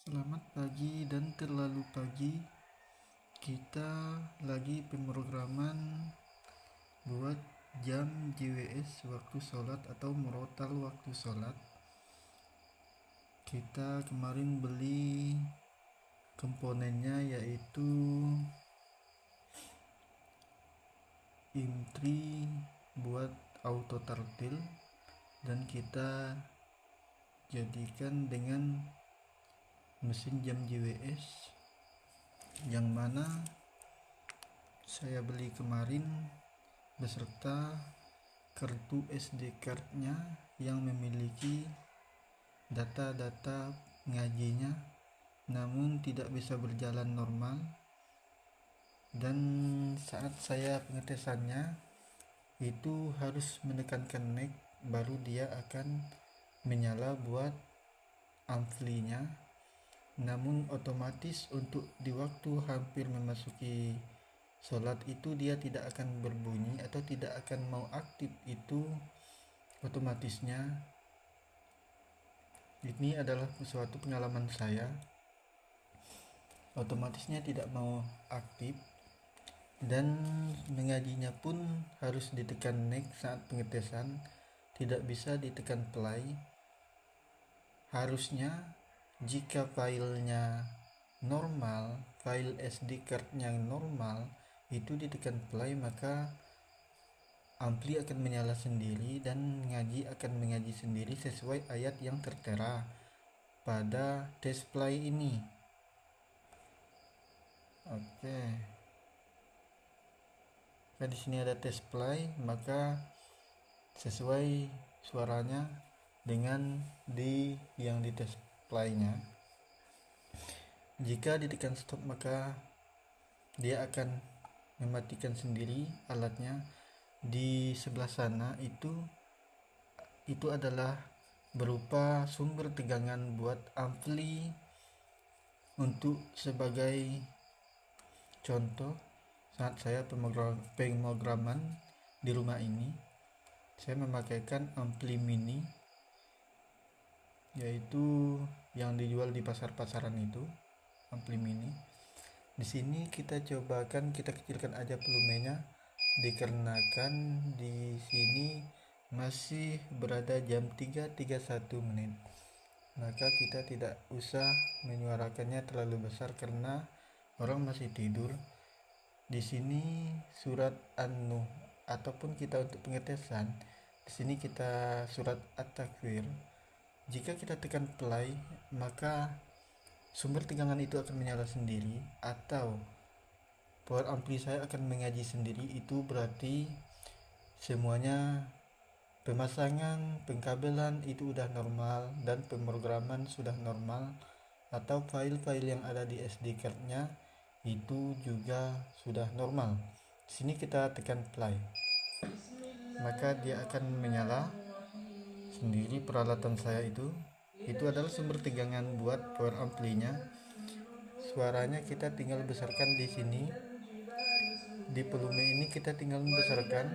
Selamat pagi dan terlalu pagi. Kita lagi pemrograman buat jam JWS waktu sholat atau murotal waktu sholat. Kita kemarin beli komponennya yaitu IM3 buat auto tartil, dan kita jadikan dengan mesin jam JWS yang mana saya beli kemarin beserta kartu SD cardnya yang memiliki data-data ngajinya, namun tidak bisa berjalan normal. Dan saat saya pengetesannya itu harus menekankan neck baru dia akan menyala buat amplinya, namun otomatis untuk di waktu hampir memasuki sholat itu dia tidak akan berbunyi atau tidak akan mau aktif. Itu otomatisnya ini adalah suatu pengalaman saya, otomatisnya tidak mau aktif, dan mengajinya pun harus ditekan neck saat pengetesan, tidak bisa ditekan play. Harusnya jika filenya normal, file SD cardnya normal, itu ditekan play maka ampli akan menyala sendiri dan ngaji akan mengaji sendiri sesuai ayat yang tertera pada display ini. Oke. Nah, di sini ada display, maka sesuai suaranya dengan yang di displaynya. Jika ditekan stop maka dia akan mematikan sendiri alatnya. Di sebelah sana itu adalah berupa sumber tegangan buat ampli. Untuk sebagai contoh, saat saya pemrograman di rumah ini, saya memakaikan ampli mini, yaitu yang dijual di pasar-pasaran itu, ampli mini. Di sini kita kecilkan aja volumenya, dikarenakan di sini masih berada jam 3.31 menit. Maka kita tidak usah menyuarakannya terlalu besar karena orang masih tidur. Di sini surat An-Nuh ataupun kita untuk pengetesan, di sini kita surat At-Takwir. Jika kita tekan play, maka sumber tegangan itu akan menyala sendiri atau power ampli saya akan mengaji sendiri. Itu berarti semuanya pemasangan, pengkabelan itu udah normal dan pemrograman sudah normal, atau file-file yang ada di SD cardnya itu juga sudah normal. Di sini kita tekan play, maka dia akan menyala sendiri. Peralatan saya itu adalah sumber tegangan buat power amplinya. Suaranya kita tinggal besarkan di sini, di volume ini kita tinggal membesarkan.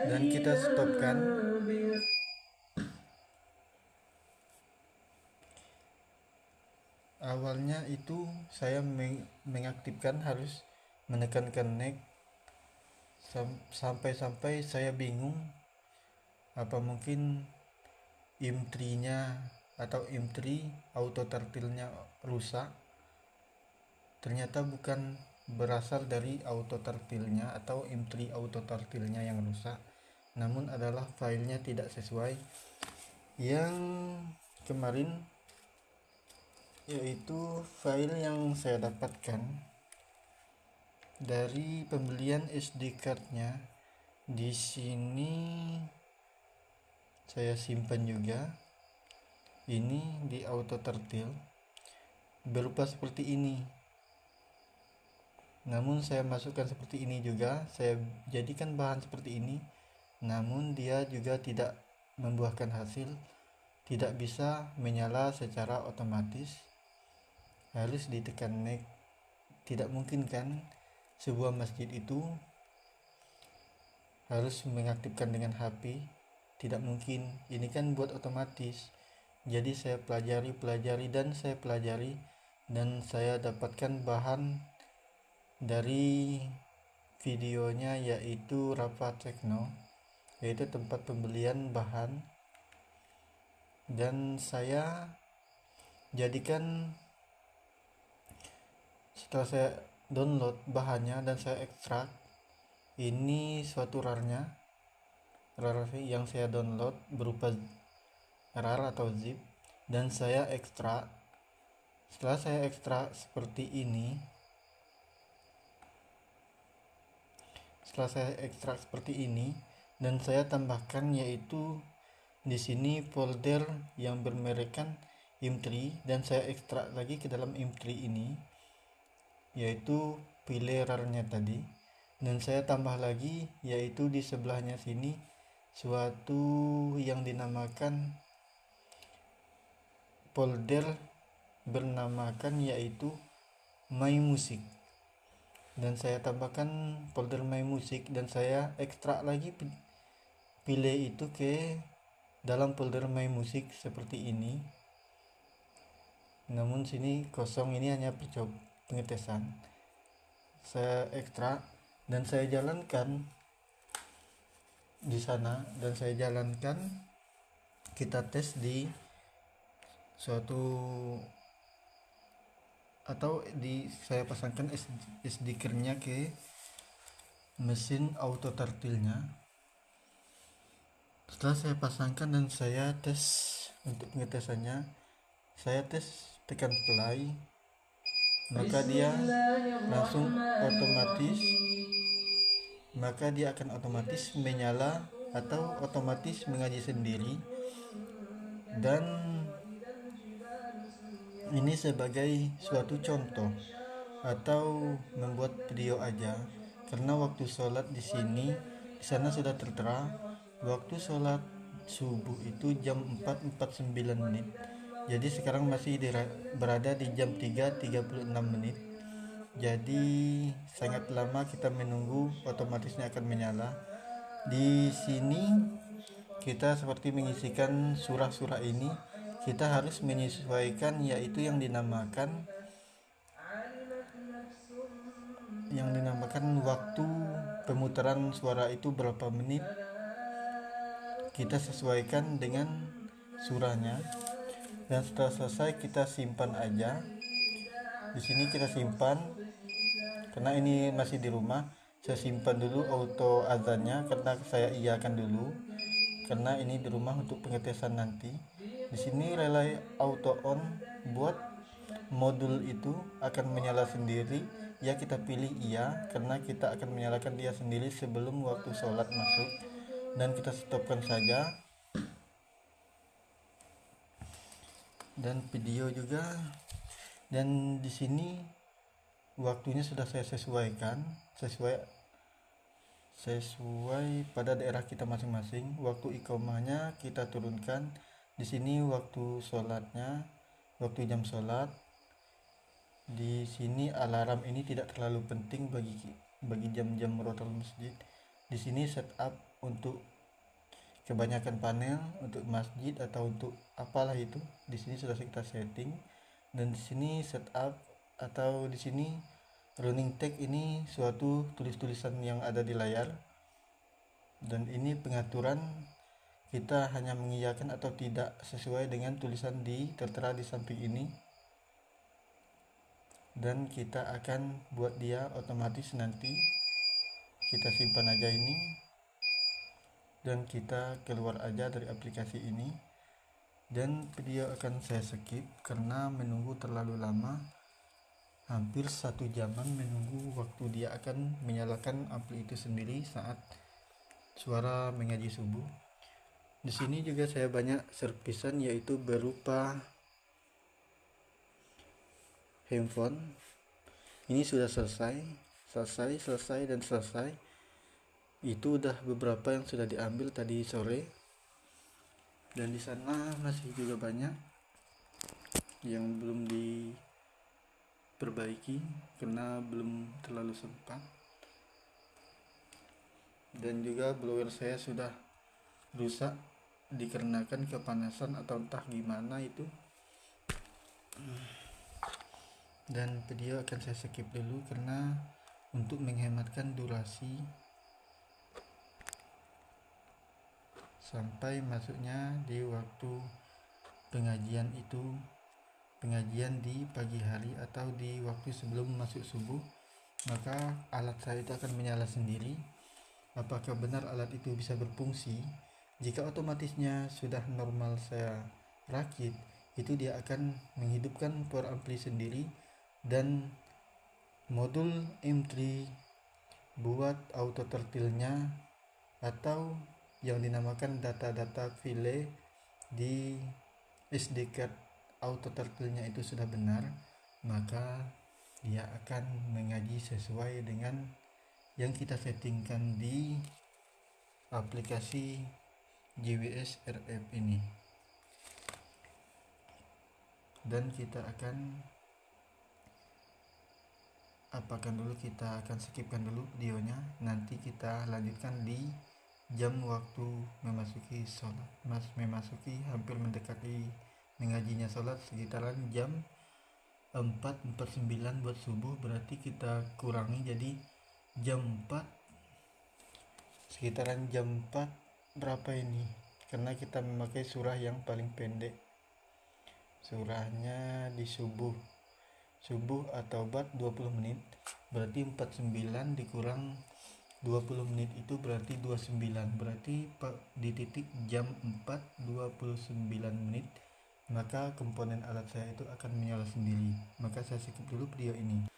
Dan kita stopkan. Awalnya itu saya mengaktifkan harus menekankan neck sampai saya bingung apa mungkin IM3 nya atau IM3 auto tartilnya rusak. Ternyata bukan berasal dari auto tartilnya atau IM3 auto tartilnya yang rusak, namun adalah filenya tidak sesuai yang kemarin, yaitu file yang saya dapatkan dari pembelian SD cardnya. Di sini saya simpan juga. Ini di auto tartil berupa seperti ini, namun saya masukkan seperti ini juga, saya jadikan bahan seperti ini, namun dia juga tidak membuahkan hasil, tidak bisa menyala secara otomatis, harus ditekan neck tidak mungkin kan sebuah masjid itu harus mengaktifkan dengan HP, tidak mungkin. Ini kan buat otomatis. Jadi saya pelajari dan saya dapatkan bahan dari videonya, yaitu Rafa Tekno, yaitu tempat pembelian bahan, dan saya jadikan. Setelah saya download bahannya dan saya ekstrak, ini suatu rar yang saya download berupa rar atau zip, dan saya ekstrak. Setelah saya ekstrak seperti ini, dan saya tambahkan, yaitu di sini folder yang bermerekkan im3, dan saya ekstrak lagi ke dalam im3 ini, yaitu file rar-nya tadi, dan saya tambah lagi, yaitu di sebelahnya sini suatu yang dinamakan folder bernamakan yaitu My Music, dan saya tambahkan folder My Music, dan saya ekstrak lagi file itu ke dalam folder My Music seperti ini. Namun sini kosong, ini hanya pengetesan. Saya ekstrak dan saya jalankan di sana, dan saya jalankan, kita tes di suatu saya pasangkan SD card-nya ke mesin auto turtle-nya. Setelah saya pasangkan dan saya tes untuk pengetesannya, saya tes tekan play, maka dia akan otomatis menyala atau otomatis mengaji sendiri. Dan ini sebagai suatu contoh atau membuat video aja, karena waktu sholat di sana sudah tertera waktu sholat subuh itu jam 4.49. Jadi sekarang masih berada di jam 3.36. Jadi sangat lama kita menunggu otomatisnya akan menyala. Di sini kita seperti mengisikan surah-surah ini, kita harus menyesuaikan, yaitu yang dinamakan waktu pemutaran suara itu berapa menit. Kita sesuaikan dengan surahnya, dan setelah selesai kita simpan aja. Di sini kita simpan, karena ini masih di rumah, saya simpan dulu auto azannya karena saya iakan dulu, karena ini di rumah untuk pengetesan nanti. Di sini relay auto on, buat modul itu akan menyala sendiri, ya kita pilih iya, karena kita akan menyalakan dia sendiri sebelum waktu sholat masuk, dan kita stopkan saja. Dan video juga, dan di sini waktunya sudah saya sesuaikan sesuai pada daerah kita masing-masing. Waktu iqomahnya kita turunkan di sini, waktu sholatnya, waktu jam sholat. Di sini alarm ini tidak terlalu penting bagi jam-jam rotal masjid. Di sini setup untuk kebanyakan panel untuk masjid atau untuk apalah itu, di sini sudah kita setting. Dan di sini setup atau di sini running tag, ini suatu tulisan yang ada di layar, dan ini pengaturan kita hanya mengiyakan atau tidak sesuai dengan tulisan tertera di samping ini, dan kita akan buat dia otomatis. Nanti kita simpan aja ini, dan kita keluar aja dari aplikasi ini, dan video akan saya skip karena menunggu terlalu lama, hampir 1 jaman menunggu waktu dia akan menyalakan ampli itu sendiri saat suara mengaji subuh. Di sini juga saya banyak servisan, yaitu berupa handphone. Ini sudah selesai. Itu udah beberapa yang sudah diambil tadi sore, dan di sana masih juga banyak yang belum perbaiki karena belum terlalu sempat, dan juga blower saya sudah rusak dikarenakan kepanasan atau entah gimana itu, dan video akan saya skip dulu karena untuk menghematkan durasi sampai masuknya di waktu pengajian itu, pengajian di pagi hari atau di waktu sebelum masuk subuh, maka alat saya itu akan menyala sendiri. Apakah benar alat itu bisa berfungsi? Jika otomatisnya sudah normal saya rakit, itu dia akan menghidupkan power ampli sendiri, dan modul M3 buat auto tertilnya atau yang dinamakan data-data file di SD card auto tertilnya itu sudah benar, maka dia akan mengaji sesuai dengan yang kita settingkan di aplikasi JWS RF ini. Dan kita akan skipkan dulu videonya, nanti kita lanjutkan di jam waktu memasuki sholat, hampir mendekati mengajinya sholat, sekitaran jam 4:49 buat subuh, berarti kita kurangi jadi jam 4, sekitaran jam 4 berapa ini, karena kita memakai surah yang paling pendek, surahnya di subuh atau bat 20 menit, berarti 49 dikurang 20 menit itu berarti 29, berarti di titik jam 4:29 menit maka komponen alat saya itu akan menyala sendiri. Maka saya skip dulu video ini.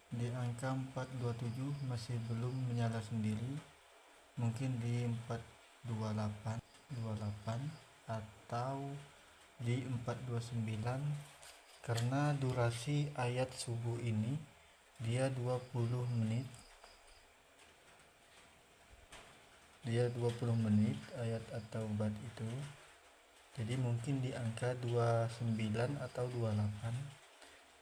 Di angka 427 masih belum menyala sendiri, mungkin di 428 atau di 429, karena durasi ayat subuh ini dia 20 menit ayat atau bat itu, jadi mungkin di angka 29 atau 28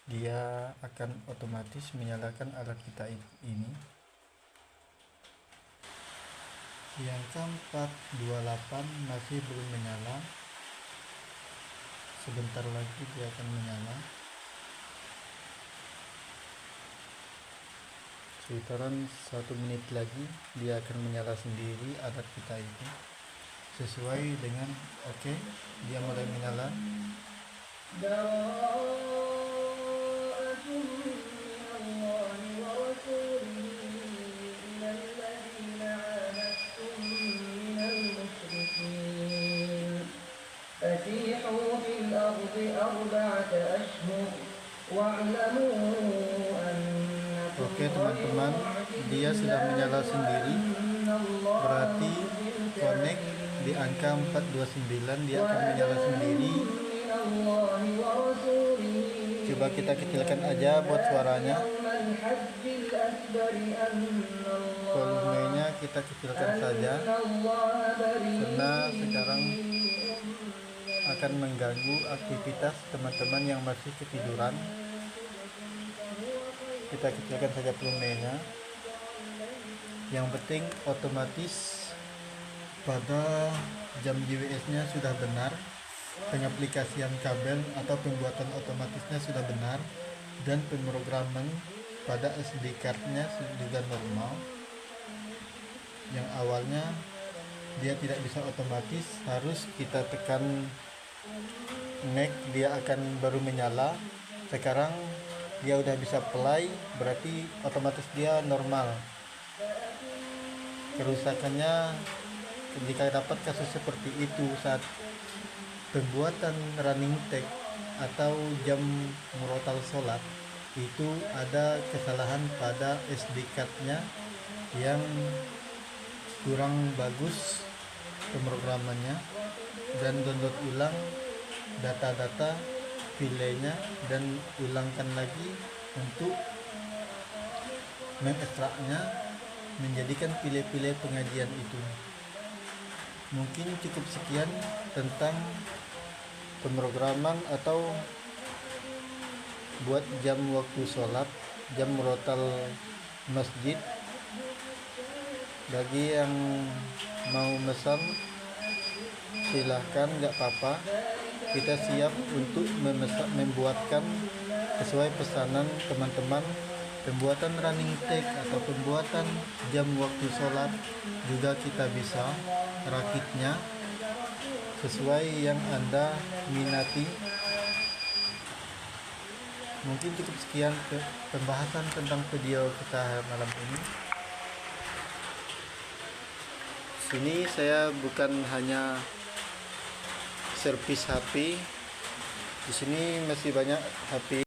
dia akan otomatis menyalakan alat kita ini. Di angka 428 masih belum menyala, sebentar lagi dia akan menyala, sekitaran 1 menit lagi dia akan menyala sendiri alat kita itu sesuai dengan dia mulai menyala. Oke teman-teman, dia sudah menyala sendiri, berarti connect di angka 429 dia akan menyala sendiri. Coba kita kecilkan aja buat suaranya, volumenya kita kecilkan saja karena sekarang akan mengganggu aktivitas teman-teman yang masih ketiduran. Kita kecilkan saja volumenya. Yang penting otomatis pada jam JWS nya sudah benar, pengaplikasian kabel atau pembuatan otomatisnya sudah benar, dan pemrograman pada SD card nya juga normal. Yang awalnya dia tidak bisa otomatis, harus kita tekan neck dia akan baru menyala. Sekarang dia udah bisa play, berarti otomatis dia normal. Kerusakannya jika dapat kasus seperti itu saat pembuatan running tag atau jam murotal sholat, itu ada kesalahan pada SD card nya yang kurang bagus pemrogramannya, dan download ulang data-data filenya dan ulangkan lagi untuk mengekstraknya menjadikan file-file pengajian itu. Mungkin cukup sekian tentang pemrograman atau buat jam waktu sholat, jam rotal masjid. Bagi yang mau pesan silahkan, nggak apa-apa, kita siap untuk membuatkan sesuai pesanan teman-teman. Pembuatan running tag atau pembuatan jam waktu sholat juga kita bisa rakitnya sesuai yang Anda minati. Mungkin cukup sekian pembahasan tentang video kita malam ini. Sini saya bukan hanya servis HP, di sini masih banyak HP